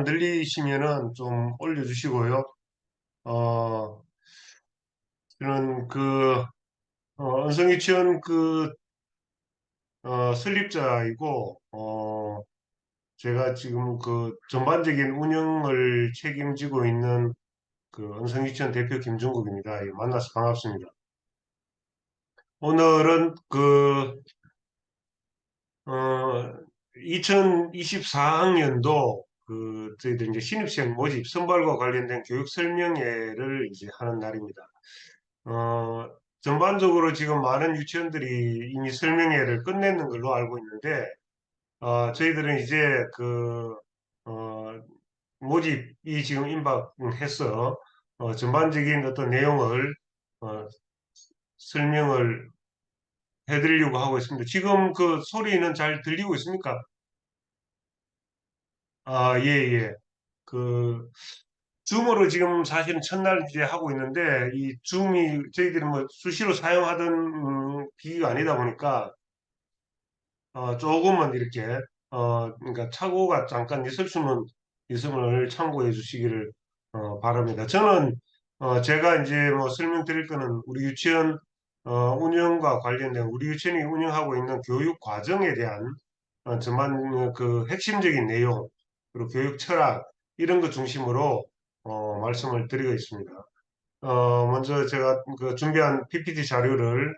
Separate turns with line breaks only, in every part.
들리시면은 좀 올려주시고요. 어, 저는 은성 유치원 설립자이고, 제가 지금 그 전반적인 운영을 책임지고 있는 그 은성 유치원 대표 김종국입니다. 예, 만나서 반갑습니다. 오늘은 2024학년도 저희들 이제 신입생 모집 선발과 관련된 교육 설명회를 이제 하는 날입니다. 어, 전반적으로 지금 많은 유치원들이 이미 설명회를 끝냈는 걸로 알고 있는데, 저희들은 이제 어, 모집이 지금 임박해서, 전반적인 어떤 내용을, 어, 설명을 해드리려고 하고 있습니다. 지금 그 소리는 잘 들리고 있습니까? 아, 예, 예. 그, 줌으로 지금 사실은 첫날 이제 하고 있는데, 이 줌이 저희들이 뭐 수시로 사용하던 기기가 아니다 보니까, 조금은 이렇게, 그러니까 착오가 잠깐 있을 수는 있음을 참고해 주시기를, 바랍니다. 저는, 제가 이제 뭐 설명드릴 거는 우리 유치원, 운영과 관련된 우리 유치원이 운영하고 있는 교육 과정에 대한, 전반 그 핵심적인 내용, 그리고 교육 철학, 이런 것 중심으로, 말씀을 드리고 있습니다. 먼저 제가 그 준비한 PPT 자료를,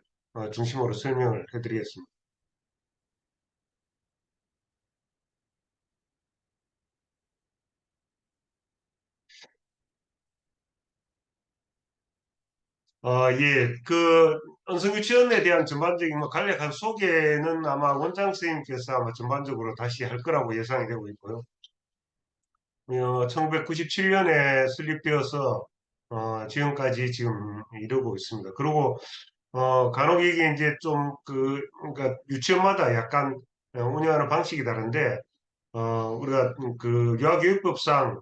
중심으로 설명을 해드리겠습니다. 예. 언성 유치원에 대한 전반적인 뭐 간략한 소개는 아마 원장 선생님께서 아마 전반적으로 다시 할 거라고 예상이 되고 있고요. 1997년에 설립되어서, 지금까지 지금 이루고 있습니다. 그리고, 간혹 이게 이제 그러니까 유치원마다 약간 운영하는 방식이 다른데, 우리가 유아교육법상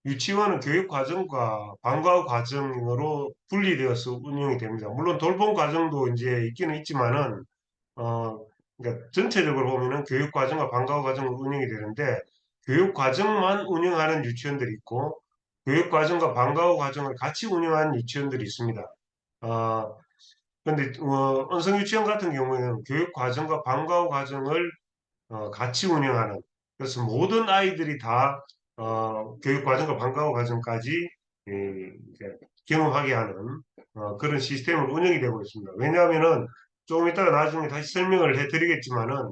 유치원은 교육 과정과 방과 후 과정으로 분리되어서 운영이 됩니다. 물론 돌봄 과정도 이제 있기는 있지만은, 어, 그러니까 전체적으로 보면은 교육 과정과 방과 후 과정으로 운영이 되는데, 교육 과정만 운영하는 유치원들이 있고, 교육 과정과 방과 후 과정을 같이 운영하는 유치원들이 있습니다. 어, 근데, 언성 유치원 같은 경우에는 교육 과정과 방과 후 과정을 같이 운영하는, 그래서 모든 아이들이 다 교육 과정과 방과후 과정까지 이제 경험하게 하는, 그런 시스템으로 운영이 되고 있습니다. 왜냐하면은 조금 이따가 나중에 다시 설명을 해드리겠지만은,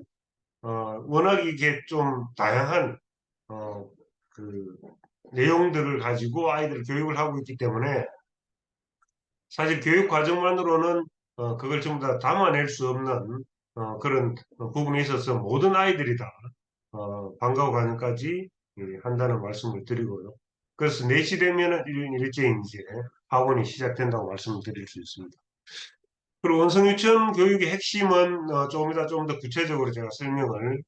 워낙 이게 좀 다양한 어, 그 내용들을 가지고 아이들 교육을 하고 있기 때문에, 사실 교육 과정만으로는 그걸 전부 다 담아낼 수 없는, 그런 부분에 있어서 모든 아이들이 다 방과후 과정까지 한다는 말씀을 드리고요. 그래서 4시 되면은 일제히 이제 학원이 시작된다고 말씀을 드릴 수 있습니다. 그리고 원성 유치원 교육의 핵심은, 조금 이따 좀 더 구체적으로 제가 설명을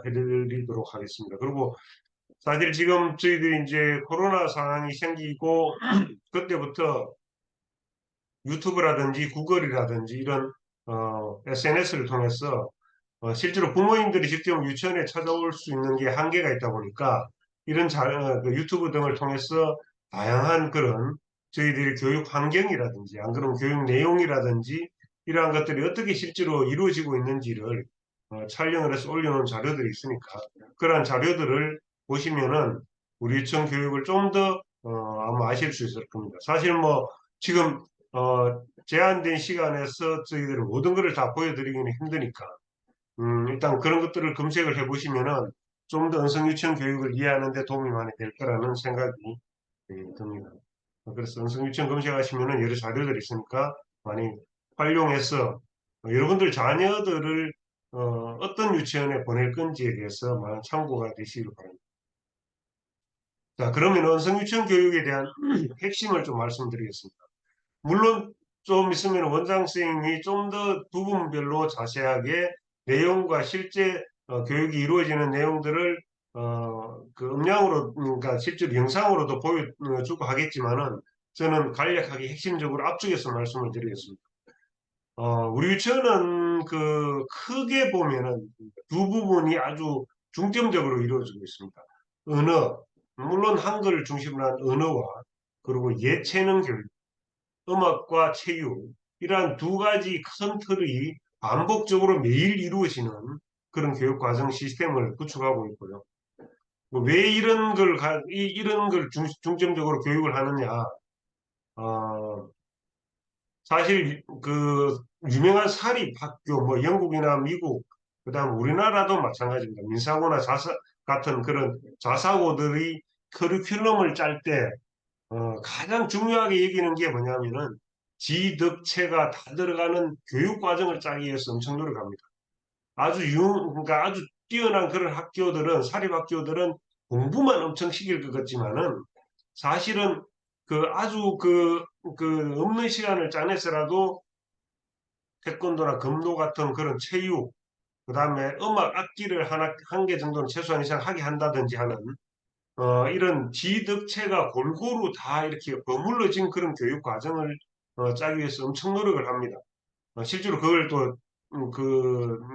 해드리도록 하겠습니다. 그리고 사실 지금 저희들이 이제 코로나 상황이 생기고 그때부터 유튜브라든지 구글이라든지 이런 SNS를 통해서, 실제로 부모님들이 직접 유치원에 찾아올 수 있는 게 한계가 있다 보니까 이런 그 유튜브 등을 통해서 다양한 그런 저희들의 교육 환경이라든지 안 그러면 교육 내용이라든지 이러한 것들이 어떻게 실제로 이루어지고 있는지를 촬영을 해서 올려놓은 자료들이 있으니까, 그러한 자료들을 보시면은 우리 유치원 교육을 좀 더 아마 아실 수 있을 겁니다. 사실 뭐 지금 제한된 시간에서 저희들이 모든 것을 다 보여드리기는 힘드니까, 일단 그런 것들을 검색을 해보시면은 좀 더 언성 유치원 교육을 이해하는 데 도움이 많이 될 거라는 생각이 듭니다. 그래서 언성 유치원 검색하시면은 여러 자료들이 있으니까 많이 활용해서, 여러분들 자녀들을 어떤 유치원에 보낼 건지에 대해서 많은 참고가 되시길 바랍니다. 자, 그러면 언성 유치원 교육에 대한 핵심을 좀 말씀드리겠습니다. 물론 좀 있으면 원장 선생님이 좀 더 부분별로 자세하게 내용과 실제 교육이 이루어지는 내용들을 그 음량으로, 그러니까 실제로 영상으로도 보여주고 하겠지만은, 저는 간략하게 핵심적으로 앞쪽에서 말씀을 드리겠습니다. 우리 유치원은 크게 보면은 두 부분이 아주 중점적으로 이루어지고 있습니다. 언어, 물론 한글을 중심으로 한 언어와 그리고 예체능 교육, 음악과 체육 이러한 두 가지 큰 틀이 반복적으로 매일 이루어지는 그런 교육 과정 시스템을 구축하고 있고요. 왜 이런 걸 중점적으로 교육을 하느냐? 어, 사실 그 유명한 사립학교, 뭐 영국이나 미국, 그다음 우리나라도 마찬가지입니다. 민사고나 같은 그런 자사고들이 커리큘럼을 짤 때 가장 중요하게 여기는 게 뭐냐면은 지덕체가 다 들어가는 교육 과정을 짜기 위해서 엄청 노력합니다. 그러니까 아주 뛰어난 그런 학교들은, 사립학교들은 공부만 엄청 시킬 것 같지만은 사실은 그 없는 시간을 짜내서라도 태권도나 금도 같은 그런 체육, 그 다음에 음악 악기를 한 개 정도는 최소한 이상 하게 한다든지 하는 이런 지덕체가 골고루 다 이렇게 버물러진 그런 교육 과정을 짜기 위해서 엄청 노력을 합니다. 실제로 그걸 또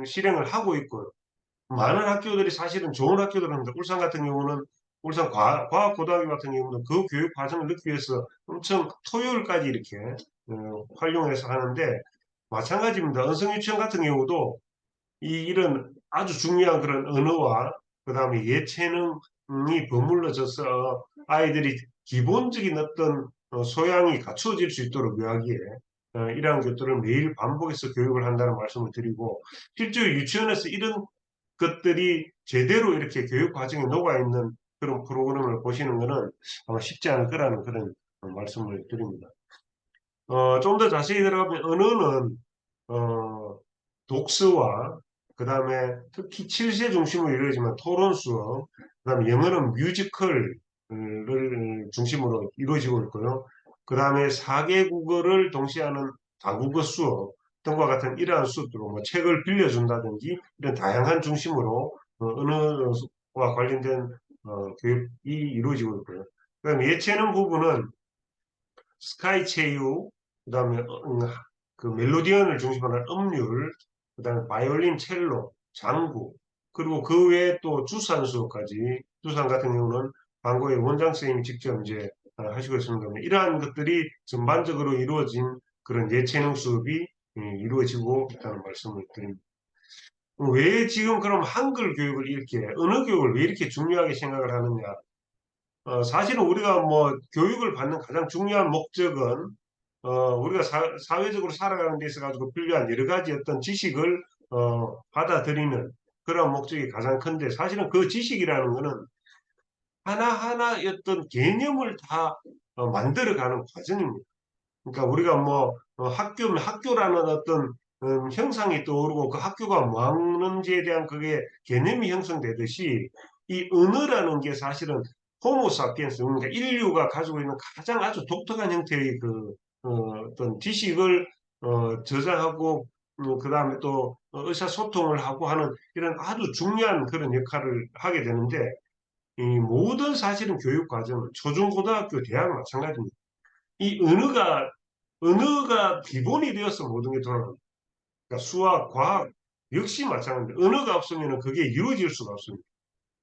실행을 하고 있고요. 많은 학교들이 사실은 좋은 학교들입니다. 울산 같은 경우는 울산 과학고등학교 같은 경우는 그 교육 과정을 넣기 위해서 엄청 토요일까지 이렇게 활용해서 하는데 마찬가지입니다. 은성유치원 같은 경우도 이런 아주 중요한 그런 언어와 그다음에 예체능이 버물러져서 아이들이 기본적인 어떤 소양이 갖추어질 수 있도록 묘하기에 이러한 것들을 매일 반복해서 교육을 한다는 말씀을 드리고 실제로 유치원에서 이런 것들이 제대로 이렇게 교육 과정에 녹아있는 그런 프로그램을 보시는 것은 아마 쉽지 않을 거라는 그런 말씀을 드립니다. 좀 더 자세히 들어가면 언어는 어, 독서와 그다음에 특히 7세 중심으로 이루어지면 토론 수업, 그다음에 영어는 뮤지컬을 중심으로 이루어지고 있고요. 그다음에 4개 국어를 동시에 하는 다국어 수업 등과 같은 이러한 수업들로 뭐 책을 빌려준다든지 이런 다양한 중심으로 언어와 관련된 교육이 이루어지고 있고요. 그다음에 예체능 부분은 스카이 체육, 그다음에 그 멜로디언을 중심으로 한 음률, 그다음에 바이올린, 첼로, 장구, 그리고 그 외에 또 주산 수업까지, 주산 같은 경우는 광고의 원장 선생님이 직접 이제 하시고 있습니다. 이러한 것들이 전반적으로 이루어진 그런 예체능 수업이 이루어지고 있다는 말씀을 드립니다. 왜 지금 그럼 한글 교육을 이렇게, 언어 교육을 왜 이렇게 중요하게 생각을 하느냐? 사실은 우리가 뭐 교육을 받는 가장 중요한 목적은 우리가 사회적으로 살아가는 데 있어 가지고 필요한 여러 가지 어떤 지식을 받아들이는 그런 목적이 가장 큰데 사실은 그 지식이라는 거는 하나하나 어떤 개념을 다 만들어가는 과정입니다. 그러니까 우리가 뭐 학교면 학교라는 어떤 형상이 떠오르고 그 학교가 뭐 하는지에 대한 그게 개념이 형성되듯이 이 언어라는 게 사실은 호모사피엔스 그러니까 인류가 가지고 있는 가장 아주 독특한 형태의 어떤 지식을 저장하고 그다음에 또 의사소통을 하고 하는 이런 아주 중요한 그런 역할을 하게 되는데 이 모든 사실은 교육 과정은 초중고등학교 대학 마찬가지입니다. 이 언어가 기본이 되어서 모든 게 돌아갑니다. 그러니까 수학, 과학 역시 마찬가지입니다. 언어가 없으면 그게 이루어질 수가 없습니다.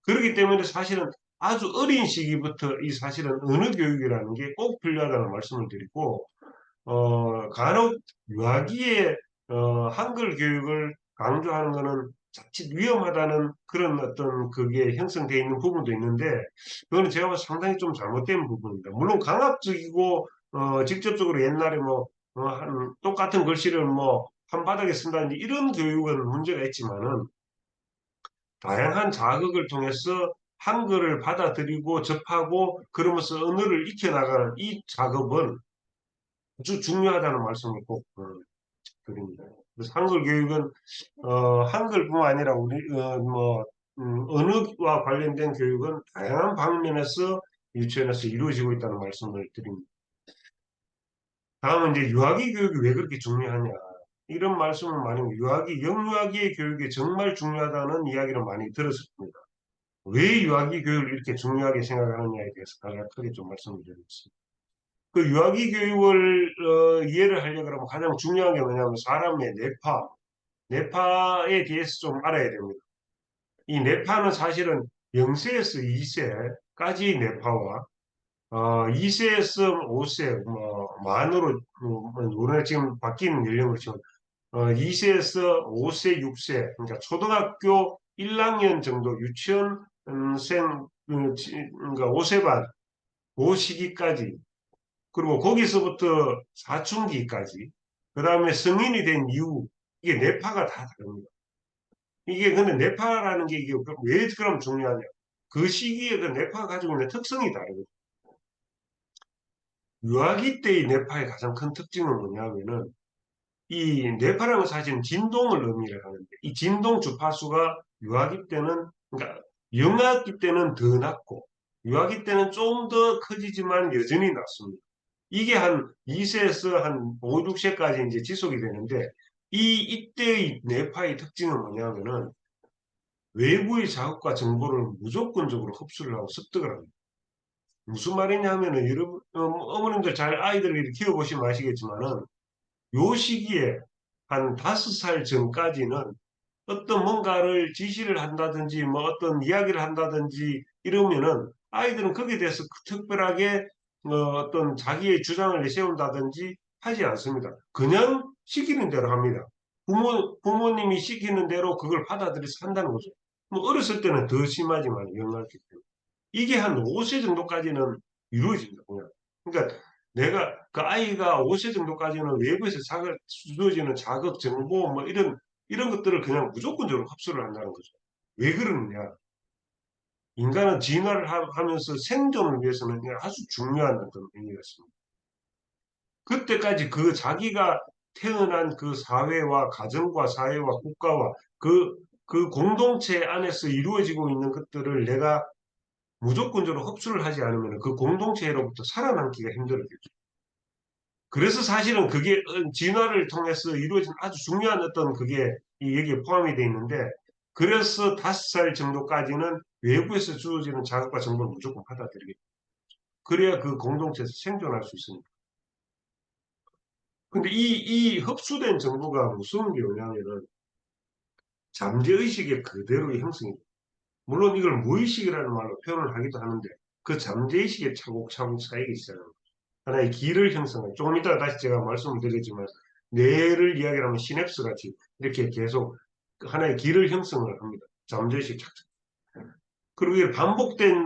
그렇기 때문에 사실은 아주 어린 시기부터 이 사실은 언어 교육이라는 게 꼭 필요하다는 말씀을 드리고 간혹 유아기에 한글 교육을 강조하는 것은 자칫 위험하다는 그런 어떤 그게 형성되어 있는 부분도 있는데 그거는 제가 봐서 상당히 좀 잘못된 부분입니다. 물론 강압적이고 직접적으로 옛날에 뭐 똑같은 글씨를 뭐 한바닥에 쓴다든지 이런 교육은 문제가 있지만은 다양한 자극을 통해서 한글을 받아들이고 접하고 그러면서 언어를 익혀나가는 이 작업은 아주 중요하다는 말씀을 꼭 드립니다. 그래서 한글 교육은 한글뿐만 아니라 우리 언어와 관련된 교육은 다양한 방면에서 유치원에서 이루어지고 있다는 말씀을 드립니다. 다음은 이제 유아기 교육이 왜 그렇게 중요하냐 이런 말씀을 많이 영유아기의 교육이 정말 중요하다는 이야기를 많이 들었습니다. 왜 유아기 교육을 이렇게 중요하게 생각하느냐에 대해서 가장 크게 좀 말씀을 드리겠습니다. 그 유아기 교육을 이해를 하려고 하면 가장 중요한 게 뭐냐면 사람의 뇌파에 대해서 좀 알아야 됩니다. 이 뇌파는 사실은 0세에서 2세, 까지 뇌파와 2세에서 5세 뭐 만으로 우리나라 지금 바뀐 연령으로 치면 2세에서 5세, 6세 그러니까 초등학교 1학년 정도 유치원생 그러니까 5세반 그 시기까지 그리고 거기서부터 사춘기까지 그 다음에 성인이 된 이후 이게 뇌파가 다 다릅니다. 이게 근데 뇌파라는 게 이게 왜 그럼 중요하냐? 그 시기에 그 뇌파가 가지고 있는 특성이 다르거든요. 유아기 때의 뇌파의 가장 큰 특징은 뭐냐면은 이 뇌파라는 건 사실은 진동을 의미를 하는데 이 진동 주파수가 유아기 때는 그러니까 영아기 때는 더 낮고 유아기 때는 좀 더 커지지만 여전히 낮습니다. 이게 한 2세에서 한 5, 6세까지 이제 지속이 되는데 이때의 뇌파의 특징은 뭐냐면은 외부의 자극과 정보를 무조건적으로 흡수를 하고 습득을 합니다. 무슨 말이냐 하면은 여러분 어머님들 잘 아이들을 이렇게 키워보시면 아시겠지만은 요 시기에 한 5살 전까지는 어떤 뭔가를 지시를 한다든지 뭐 어떤 이야기를 한다든지 이러면은 아이들은 거기에 대해서 특별하게 어떤 자기의 주장을 내세운다든지 하지 않습니다. 그냥 시키는 대로 합니다. 부모님이 시키는 대로 그걸 받아들여서 한다는 거죠. 뭐 어렸을 때는 더 심하지만 영향기 때문에. 이게 한 5세 정도까지는 이루어집니다. 그냥. 그러니까 내가 그 아이가 5세 정도까지는 외부에서 주어지는 자극, 정보 뭐 이런 것들을 그냥 무조건적으로 흡수를 한다는 거죠. 왜 그러느냐? 인간은 진화를 하면서 생존을 위해서는 아주 중요한 어떤 의미가 있습니다. 그때까지 그 자기가 태어난 그 사회와 가정과 사회와 국가와 그 공동체 안에서 이루어지고 있는 것들을 내가 무조건적으로 흡수를 하지 않으면 그 공동체로부터 살아남기가 힘들어지죠. 그래서 사실은 그게 진화를 통해서 이루어진 아주 중요한 어떤 그게 여기에 포함이 되어 있는데 그래서 5살 정도까지는 외부에서 주어지는 자극과 정보를 무조건 받아들이게 돼요. 그래야 그 공동체에서 생존할 수 있습니다. 근데 이 흡수된 정보가 무서운 게 뭐냐면은 잠재의식의 그대로 형성이 돼요. 물론 이걸 무의식이라는 말로 표현을 하기도 하는데 그 잠재의식의 차곡차곡 쌓이기 시작합니다. 하나의 길을 형성해. 조금 이따가 다시 제가 말씀을 드리겠지만, 뇌를 이야기하면 시냅스 같이 이렇게 계속 하나의 길을 형성을 합니다. 잠재의식 착착. 그리고 이게 반복된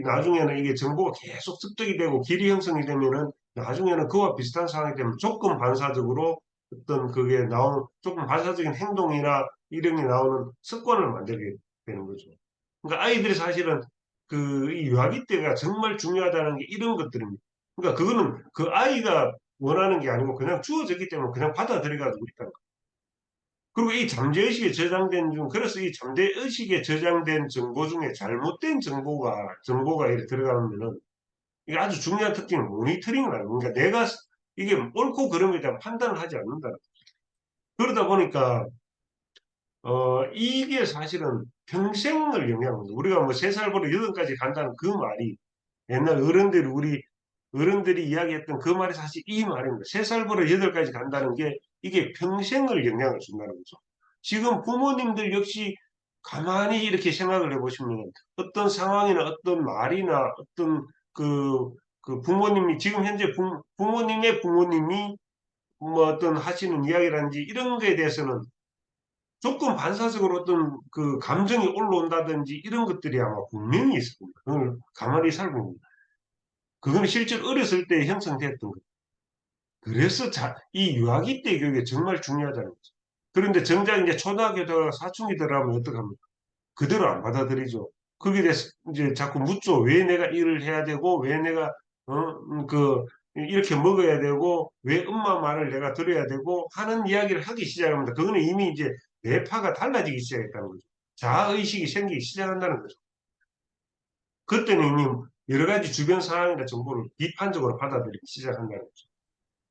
나중에는 이게 정보가 계속 습득이 되고 길이 형성이 되면은 나중에는 그와 비슷한 상황이 되면 조금 반사적으로 어떤 그게 조금 반사적인 행동이나 이런 게 나오는 습관을 만들게 되는 거죠. 그러니까 아이들이 사실은 이 유아기 때가 정말 중요하다는 게 이런 것들입니다. 그러니까 그거는 그 아이가 원하는 게 아니고 그냥 주어졌기 때문에 그냥 받아들여가지고 있다는 거예요. 그리고 이 잠재의식에 저장된 그래서 이 잠재의식에 저장된 정보 중에 잘못된 정보가 이렇게 들어가면은 이게 아주 중요한 특징은 모니터링을 하는 거예요. 그러니까 내가 이게 옳고 그름에 대한 판단을 하지 않는다. 그러다 보니까 이게 사실은 평생을 영향합니다. 우리가 뭐 3살부터 8까지 간다는 그 말이 옛날 우리 어른들이 이야기했던 그 말이 사실 이 말입니다. 3살부터 8까지 간다는 게 이게 평생을 영향을 준다는 거죠. 지금 부모님들 역시 가만히 이렇게 생각을 해보시면 어떤 상황이나 어떤 말이나 어떤 그 부모님이 지금 현재 부모님의 부모님이 뭐 어떤 하시는 이야기라든지 이런 거에 대해서는 조금 반사적으로 어떤 그 감정이 올라온다든지 이런 것들이 아마 분명히 있을 겁니다. 그걸 가만히 살고 그거는 실제로 어렸을 때 형성됐던 거예요. 그래서 이 유아기 때 교육이 정말 중요하다는 거죠. 그런데 정작 이제 초등학교 들어가 사춘기 들어가면 어떡합니까? 그대로 안 받아들이죠. 거기에 대해서 이제 자꾸 묻죠. 왜 내가 일을 해야 되고, 왜 내가, 이렇게 먹어야 되고, 왜 엄마 말을 내가 들어야 되고, 하는 이야기를 하기 시작합니다. 그거는 이미 이제 뇌파가 달라지기 시작했다는 거죠. 자아의식이 생기기 시작한다는 거죠. 그때는 이미 여러 가지 주변 상황이나 정보를 비판적으로 받아들이기 시작한다는 거죠.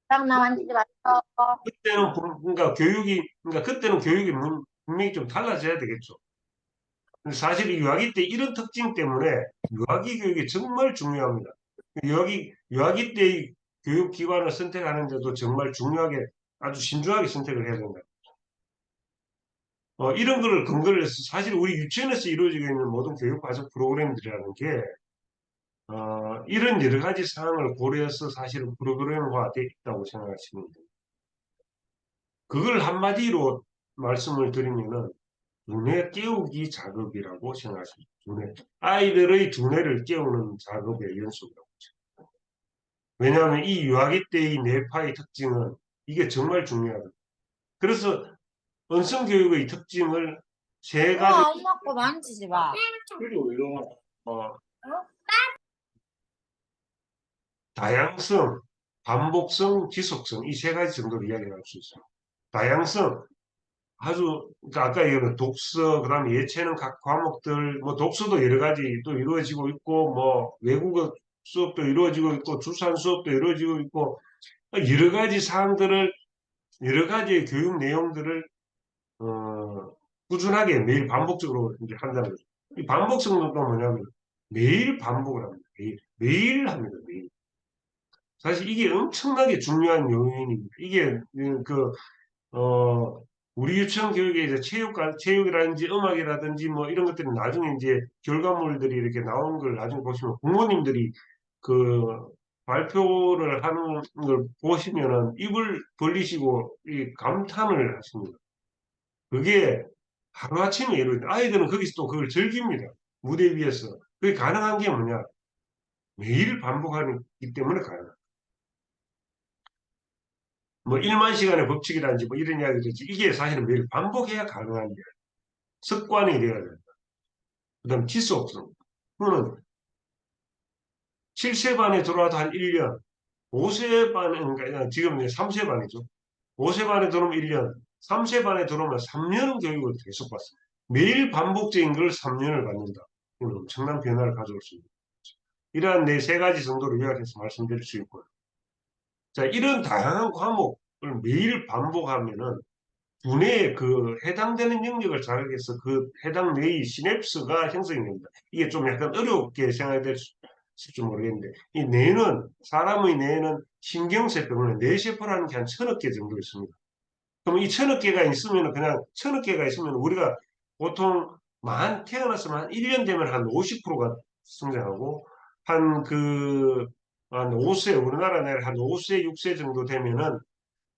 랑 나왔는지 맞죠?
그러니까 그때는 교육이 분명히 좀 달라져야 되겠죠. 근데 사실 이 유아기 때 이런 특징 때문에 유아기 교육이 정말 중요합니다. 유아기 때의 교육기관을 선택하는데도 정말 중요하게, 아주 신중하게 선택을 해야 된다. 이런 거를 근거를 해서 사실 우리 유치원에서 이루어지고 있는 모든 교육과정 프로그램들이라는 게 이런 여러 가지 사항을 고려해서 사실은 프로그램화되어 있다고 생각하시면 돼요. 그걸 한마디로 말씀을 드리면은 두뇌 깨우기 작업이라고 생각하십니다. 아이들의 두뇌를 깨우는 작업의 연속이라고. 왜냐하면 이 유아기 때의 뇌파의 특징은 이게 정말 중요하다. 그래서 언성교육의 특징을 세 가지.
우와, 엄마 거 만지지 마.
그리고 이런 다양성, 반복성, 지속성 이 세 가지 정도로 이야기할 수 있어요. 다양성 아주 그러니까 아까 얘기한 독서 그다음에 예체능 각 과목들 뭐 독서도 여러 가지 또 이루어지고 있고 뭐 외국어 수업도 이루어지고 있고 주산 수업도 이루어지고 있고 여러 가지 사항들을 여러 가지의 교육 내용들을 꾸준하게 매일 반복적으로 이제 한다는 거죠. 이 반복성도 뭐냐면 매일 반복을 합니다. 매일 합니다. 매일. 사실 이게 엄청나게 중요한 요인입니다. 이게 어, 우리 유치원 교육에 이제 체육이라든지 음악이라든지 뭐 이런 것들이 나중에 이제 결과물들이 이렇게 나오는 걸 나중에 보시면 부모님들이 그 발표를 하는 걸 보시면은 입을 벌리시고 이 감탄을 하십니다. 그게 하루아침에 이루어져. 아이들은 거기서 또 그걸 즐깁니다. 무대 위에서. 그게 가능한 게 뭐냐? 매일 반복하기 때문에 가능합니다. 뭐 1만 시간의 법칙이라든지 뭐 이런 이야기도 있지. 이게 사실은 매일 반복해야 가능한 게 습관이 되어야 된다. 그다음 지속성. 그거는 7세 반에 들어와도 한 1년, 5세 반에, 그러니까 지금 이제 3세 반이죠. 5세 반에 들어오면 1년, 3세 반에 들어오면 3년 교육을 계속 받습니다. 매일 반복적인 걸 3년을 받는다. 이건 엄청난 변화를 가져올 수 있습니다. 이러한 네 세 가지 정도로 요약해서 말씀드릴 수 있고요. 자, 이런 다양한 과목을 매일 반복하면은 두뇌에 그 해당되는 영역을 자극해서 그 해당 뇌의 시냅스가 형성이 됩니다. 이게 좀 약간 어렵게 생각될 수 있을지 모르겠는데 이 뇌는 사람의 뇌는 신경세포는 뇌세포라는 게 한 1000억 개 정도 있습니다. 그럼 이 1000억 개가 있으면 그냥 1000억 개가 있으면 우리가 보통 태어났으면 한 1년 되면 한 50%가 성장하고 한 5세 우리나라 나이 한 5세 6세 정도 되면은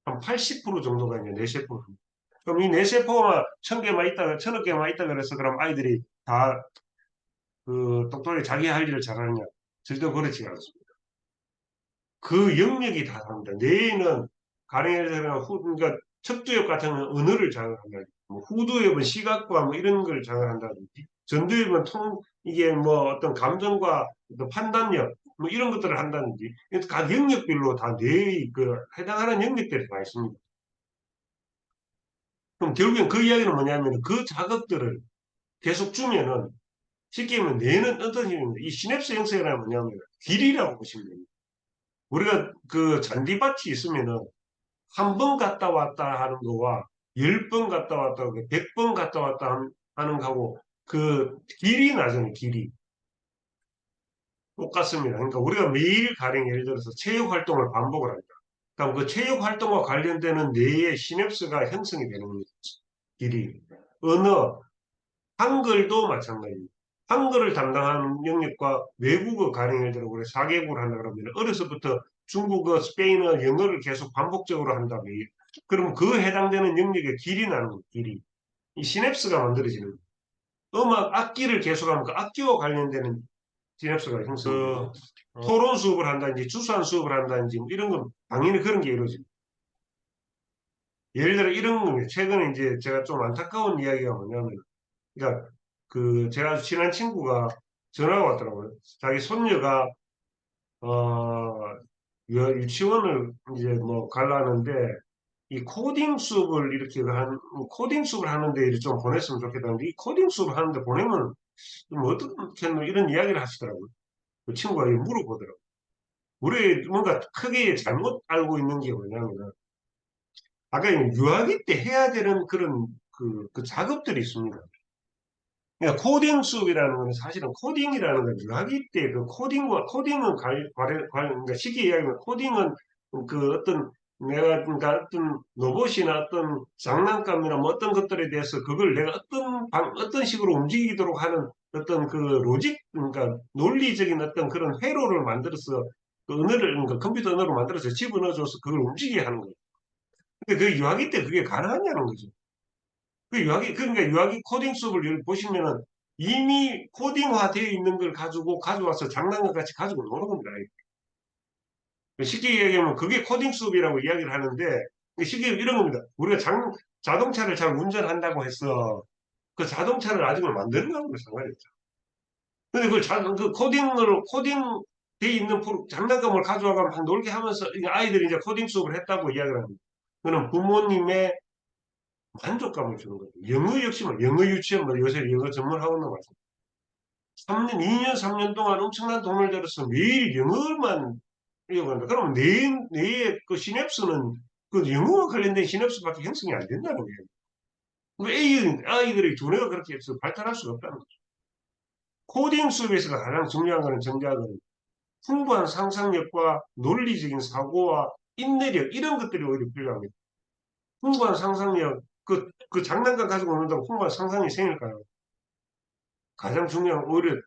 한 80% 정도가 이제 뇌세포. 그럼 이 뇌세포가 1000개만 있다, 1000억 개만 있다 그래서 그럼 아이들이 다 그 똑똑하게 자기 할 일을 잘하느냐? 절대 그렇지 않습니다. 그 영역이 다 다릅니다. 뇌에는 가령 예를 들면 그러니까 척두엽 같은 경우는 언어를 장악한다. 뭐 후두엽은 시각과 뭐 이런 걸 장악한다든지 전두엽은 이게 뭐 어떤 감정과 어떤 판단력 뭐 이런 것들을 한다든지 각 영역별로 다 뇌의 그 해당하는 영역들이 다 있습니다. 그럼 결국엔 그 이야기는 뭐냐면 그 자극들을 계속 주면은 쉽게 말하면 뇌는 어떤 힘입니다. 이 시냅스 형성이라는 뭐냐면 길이라고 보시면 됩니다. 우리가 그 잔디밭이 있으면은 한 번 갔다 왔다 하는 거와 10번 갔다 왔다 하고 100번 갔다 왔다 하는 거하고 그 길이 나잖아요. 길이. 똑같습니다. 그러니까 우리가 매일 가령 예를 들어서 체육 활동을 반복을 한다. 그럼 그 체육 활동과 관련되는 뇌의 시냅스가 형성이 되는 거죠. 길이. 언어, 한글도 마찬가지입니다. 한글을 담당하는 영역과 외국어 가령 예를 들어 우리 4개국을 한다 그러면 어려서부터 중국어, 스페인어, 영어를 계속 반복적으로 한다. 그럼 그 해당되는 영역의 길이 나는 거예요. 길이. 이 시냅스가 만들어지는 거예요. 음악 악기를 계속하면 그 악기와 관련되는 시냅스가 형성돼요. 토론 수업을 한다든지 주산 수업을 한다든지 뭐 이런 건 당연히 그런 게 이루어집니다. 예를 들어 이런 거 최근에 이제 제가 좀 안타까운 이야기가 뭐냐면 그러니까 그 제가 아주 친한 친구가 전화가 왔더라고요. 자기 손녀가 어 유치원을 이제 뭐 가려는데 이 코딩 수업을 이렇게 코딩 수업을 하는데 이렇게 좀 보냈으면 좋겠다는데 이 코딩 수업을 하는데 보내면 좀 어떻게 이런 이야기를 하시더라고요. 그 친구가 물어보더라고요. 우리 뭔가 크게 잘못 알고 있는 게 뭐냐면은 아까 유아기 때 해야 되는 그런 그 작업들이 있습니다. 그러니까 코딩 수업이라는 건 사실은 코딩이라는 건 유아기 때 그 코딩은 그러니까 쉽게 이야기하면 코딩은 그 어떤 내가 그러니까 어떤 로봇이나 어떤 장난감이나 뭐 어떤 것들에 대해서 그걸 내가 어떤 식으로 움직이도록 하는 어떤 그 로직 그러니까 논리적인 어떤 그런 회로를 만들어서 그 언어를 그러니까 컴퓨터 언어로 만들어서 집어넣어줘서 그걸 움직이게 하는 거예요. 근데 그 유아기 때 그게 가능하냐는 거죠. 그 유아기 그러니까 유아기 코딩 수업을 여기 보시면은 이미 코딩화되어 있는 걸 가지고 가져와서 장난감 같이 가지고 노는 겁니다. 쉽게 얘기하면 그게 코딩 수업이라고 이야기를 하는데 쉽게 이런 겁니다. 우리가 자동차를 잘 운전한다고 해서 그 자동차를 나중에 만드는 거하고는 상관이 없죠. 근데 그 코딩돼 있는 장난감을 가져와가면 막 놀게 하면서 아이들이 이제 코딩 수업을 했다고 이야기를 합니다. 그는 부모님의 만족감을 주는 거죠. 영어 역시 뭐 영어 유치원 뭐 요새 영어 전문 학원도 마찬가지. 3년, 2년, 3년 동안 엄청난 돈을 들여서 매일 영어만 이어간다. 그러면 뇌의 그 시냅스는 그 영어와 관련된 시냅스밖에 형성이 안 된다는 거예요. 그 아이들의 두뇌가 그렇게 해서 발달할 수가 없다는 거죠. 코딩 수업에서 가장 중요한 거는 정작은 풍부한 상상력과 논리적인 사고와 인내력 이런 것들이 오히려 필요합니다. 풍부한 상상력 그 장난감 가지고 논다고 풍부한 상상력이 생길까요? 가장 중요한 건 오히려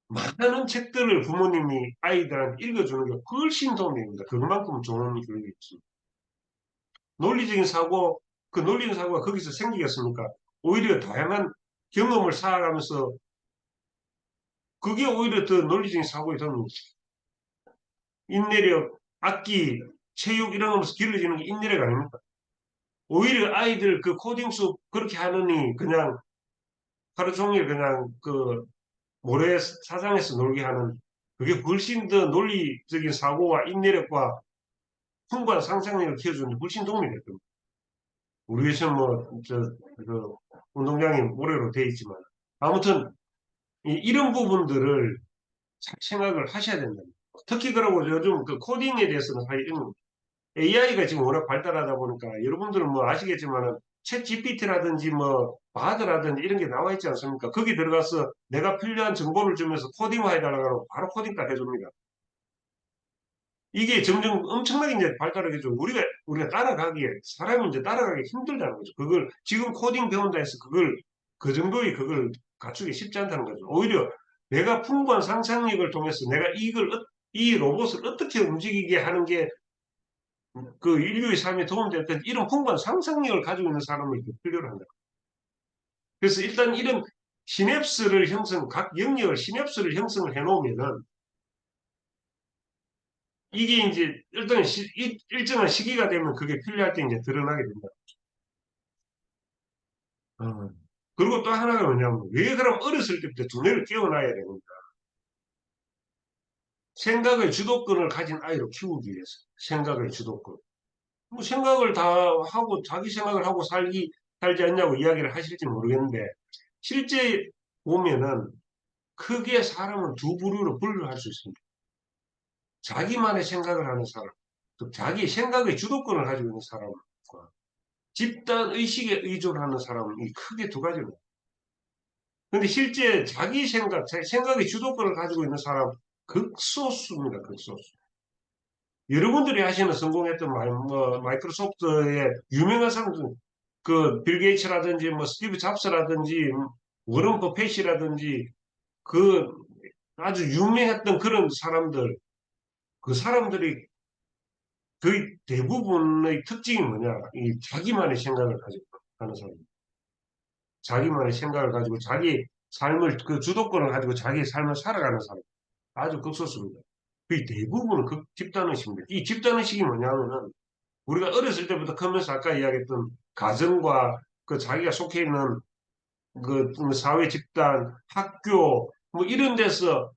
많은 책들을 부모님이 아이들한테 읽어주는 게 훨씬 도움이 됩니다. 그만큼 좋은 교육이 있습니다. 논리적인 사고, 그 논리적인 사고가 거기서 생기겠습니까? 오히려 다양한 경험을 쌓아가면서 그게 오히려 더 논리적인 사고에 더 인내력, 악기, 체육 이런 거면서 길러지는 게 인내력 아닙니까? 오히려 아이들 그 코딩 수업 그렇게 하느니 그냥 하루 종일 그냥 그 모래 사장에서 놀게 하는 그게 훨씬 더 논리적인 사고와 인내력과 풍부한 상상력을 키워주는 데 훨씬 도움이 될 겁니다. 우리 회사는 그 운동장이 모래로 되어 있지만 아무튼 이런 부분들을 잘 생각을 하셔야 된다. 특히 그러고 요즘 그 코딩에 대해서는 AI가 지금 워낙 발달하다 보니까 여러분들은 뭐 아시겠지만은 챗 GPT라든지 뭐 바드라든지 이런 게 나와 있지 않습니까? 거기 들어가서 내가 필요한 정보를 주면서 코딩화 해달라고 하면 바로 코딩 다 해줍니다. 이게 점점 엄청나게 이제 발달하겠죠. 우리가 따라가기에, 사람이 이제 따라가기 힘들다는 거죠. 그걸, 지금 코딩 배운다 해서 그 정도의 그걸 갖추기 쉽지 않다는 거죠. 오히려 내가 풍부한 상상력을 통해서 내가 이 로봇을 어떻게 움직이게 하는 게 그 인류의 삶에 도움될 때 이런 풍부한 상상력을 가지고 있는 사람을 필요로 한다. 그래서 일단 이런 각 영역을 시냅스를 형성을 해 놓으면은 이게 이제 일정한 시기가 되면 그게 필요할 때 이제 드러나게 된다. 어. 그리고 또 하나가 뭐냐면 왜 그럼 어렸을 때부터 두뇌를 깨워놔야 되는가? 생각의 주도권을 가진 아이로 키우기 위해서 생각의 주도권. 뭐 생각을 다 하고 자기 생각을 하고 살지 않냐고 이야기를 하실지 모르겠는데 실제 보면은 크게 사람은 두 부류로 분류할 수 있습니다. 자기만의 생각을 하는 사람, 또 자기 생각의 주도권을 가지고 있는 사람과 집단 의식에 의존하는 사람은 이 크게 두 가지입니다. 근데 실제 자기 생각의 주도권을 가지고 있는 사람 극소수입니다. 극소수. 여러분들이 하시는 성공했던 마이크로소프트의 유명한 사람들, 그 빌 게이츠라든지 뭐 스티브 잡스라든지 워런 버핏이라든지 그 아주 유명했던 그런 사람들, 그 사람들이 거의 대부분의 특징이 뭐냐? 이 자기만의 생각을 가지고 하는 사람. 자기만의 생각을 가지고 자기 삶을, 그 주도권을 가지고 자기 삶을 살아가는 사람. 아주 극소수입니다. 거의 대부분은 집단의식입니다. 이 집단의식이 뭐냐면은 우리가 어렸을 때부터 크면서 아까 이야기했던 가정과 그 자기가 속해 있는 그 사회 집단, 학교 뭐 이런 데서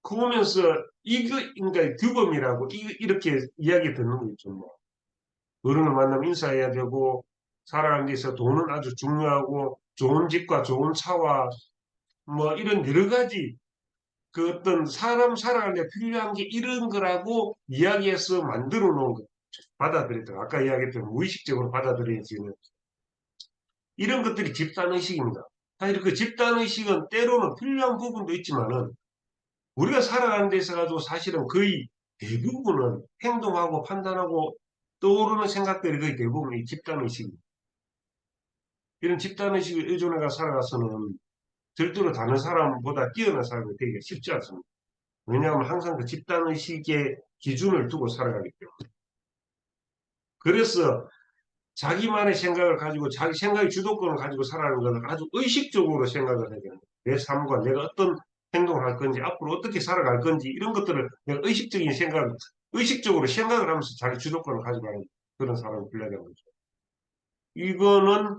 크면서 이거 그러니까 규범이라고 이렇게 이야기 듣는 거 있죠. 뭐. 어른을 만나면 인사해야 되고 살아가는 데 있어서 돈은 아주 중요하고 좋은 집과 좋은 차와 뭐 이런 여러 가지 그 어떤 사람 살아가는 데 필요한 게 이런 거라고 이야기해서 만들어 놓은 거 받아들였다. 아까 이야기했던 무의식적으로 받아들여지는 이런 것들이 집단의식입니다. 사실 그 집단의식은 때로는 필요한 부분도 있지만은 우리가 살아가는 데 있어 가지고 사실은 거의 대부분은 행동하고 판단하고 떠오르는 생각들이 거의 대부분 이 집단의식입니다. 이런 집단의식에 의존해가 살아가서는 절대로 다른 사람보다 뛰어난 사람이 되기가 쉽지 않습니다. 왜냐하면 항상 그 집단의식의 기준을 두고 살아가기 때문에. 그래서 자기만의 생각을 가지고 자기 생각의 주도권을 가지고 살아가는 것을 아주 의식적으로 생각을 해야 됩니다. 내 삶과 내가 어떤 행동을 할 건지, 앞으로 어떻게 살아갈 건지, 이런 것들을 내가 의식적인 생각, 의식적으로 생각을 하면서 자기 주도권을 가지고 하는 그런 사람을 불러야 되는 거죠. 이거는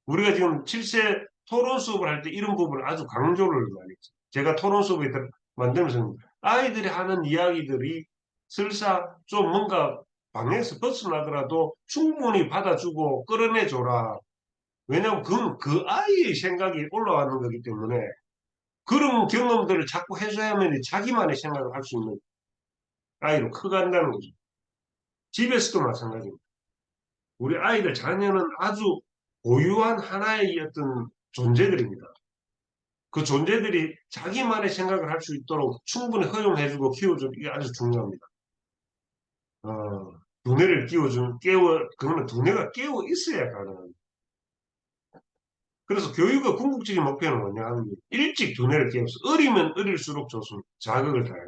우리가 지금 7세 토론 수업을 할 때 이런 부분을 아주 강조를 많이 했죠. 제가 토론 수업을 만들면서 아이들이 하는 이야기들이 설사 좀 뭔가 방에서 벗어나더라도 충분히 받아주고 끌어내줘라. 왜냐하면 그 아이의 생각이 올라가는 거기 때문에 그런 경험들을 자꾸 해줘야만 자기만의 생각을 할 수 있는 아이로 커간다는 거죠. 집에서도 마찬가지입니다. 우리 아이들 자녀는 아주 고유한 하나의 어떤 존재들입니다. 그 존재들이 자기만의 생각을 할 수 있도록 충분히 허용해주고 키워주는 게 아주 중요합니다. 두뇌를 그거는 두뇌가 깨워 있어야 가능합니다. 그래서 교육의 궁극적인 목표는 뭐냐 하면 일찍 두뇌를 깨워서 어리면 어릴수록 좋습니다. 자극을 다해야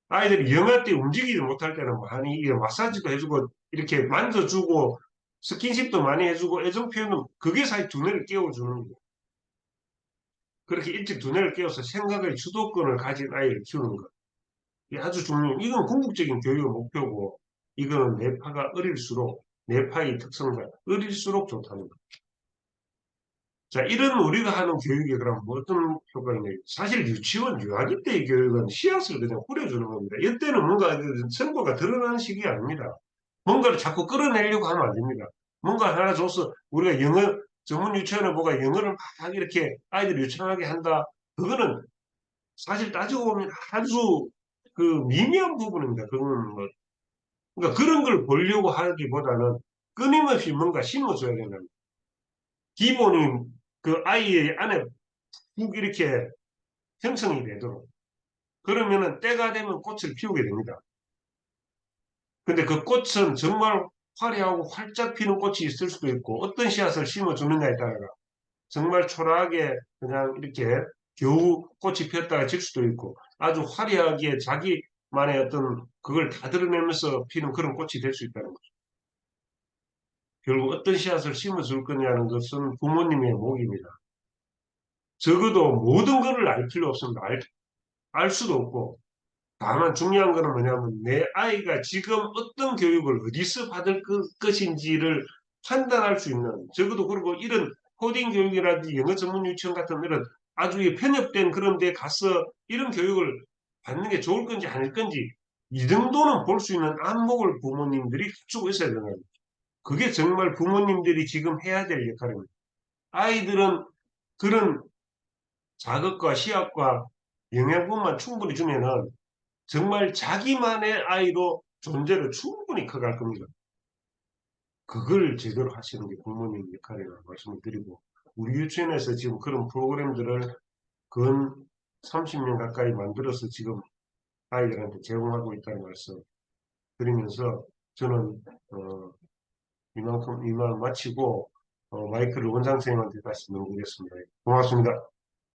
아이들이 영아 때 움직이지 못할 때는 많이 이게 마사지도 해주고 이렇게 만져주고 스킨십도 많이 해주고 애정 표현은 그게 사실 두뇌를 깨워주는 거예요. 그렇게 일찍 두뇌를 깨워서 생각의 주도권을 가진 아이를 키우는 것. 이게 아주 중요해요. 이건 궁극적인 교육의 목표고 이거는 뇌파가 어릴수록 뇌파의 특성상 어릴수록 좋다는 거. 자, 이런 우리가 하는 교육에 그럼 뭐 어떤 효과가 있냐. 사실 유치원, 유아기 때의 교육은 씨앗을 그냥 뿌려주는 겁니다. 이때는 뭔가 성과가 드러나는 시기가 아닙니다. 뭔가를 자꾸 끌어내려고 하면 안 됩니다. 뭔가 하나 줘서 우리가 영어, 전문 유치원에 뭐가 영어를 막 이렇게 아이들이 유창하게 한다. 그거는 사실 따지고 보면 아주 그 미미한 부분입니다. 그거는 뭐. 그러니까 그런 걸 보려고 하기보다는 끊임없이 뭔가 심어줘야 된다. 기본이 그 아이의 안에 훅 이렇게 형성이 되도록. 그러면은 때가 되면 꽃을 피우게 됩니다. 근데 그 꽃은 정말 화려하고 활짝 피는 꽃이 있을 수도 있고 어떤 씨앗을 심어주느냐에 따라 정말 초라하게 그냥 이렇게 겨우 꽃이 피었다가 질 수도 있고 아주 화려하게 자기만의 어떤 그걸 다 드러내면서 피는 그런 꽃이 될 수 있다는 거죠. 결국 어떤 씨앗을 심어줄 거냐는 것은 부모님의 몫입니다. 적어도 모든 것을 알 필요 없습니다. 알 수도 없고 다만 중요한 거는 뭐냐면 내 아이가 지금 어떤 교육을 어디서 받을 것인지를 판단할 수 있는 적어도 그리고 이런 코딩 교육이라든지 영어 전문 유치원 같은 이런 아주 편협된 그런 데 가서 이런 교육을 받는 게 좋을 건지 아닐 건지 이 정도는 볼 수 있는 안목을 부모님들이 갖추고 있어야 되는 거예요. 그게 정말 부모님들이 지금 해야 될 역할입니다. 아이들은 그런 자극과 시약과 영양분만 충분히 주면은 정말 자기만의 아이로 존재를 충분히 커갈 겁니다. 그걸 제대로 하시는 게 부모님 역할이라고 말씀을 드리고 우리 유치원에서 지금 그런 프로그램들을 근 30년 가까이 만들어서 지금 아이들한테 제공하고 있다는 말씀 드리면서 저는 이만 마치고 마이크를 원장 선생님한테 다시 넘기겠습니다. 고맙습니다.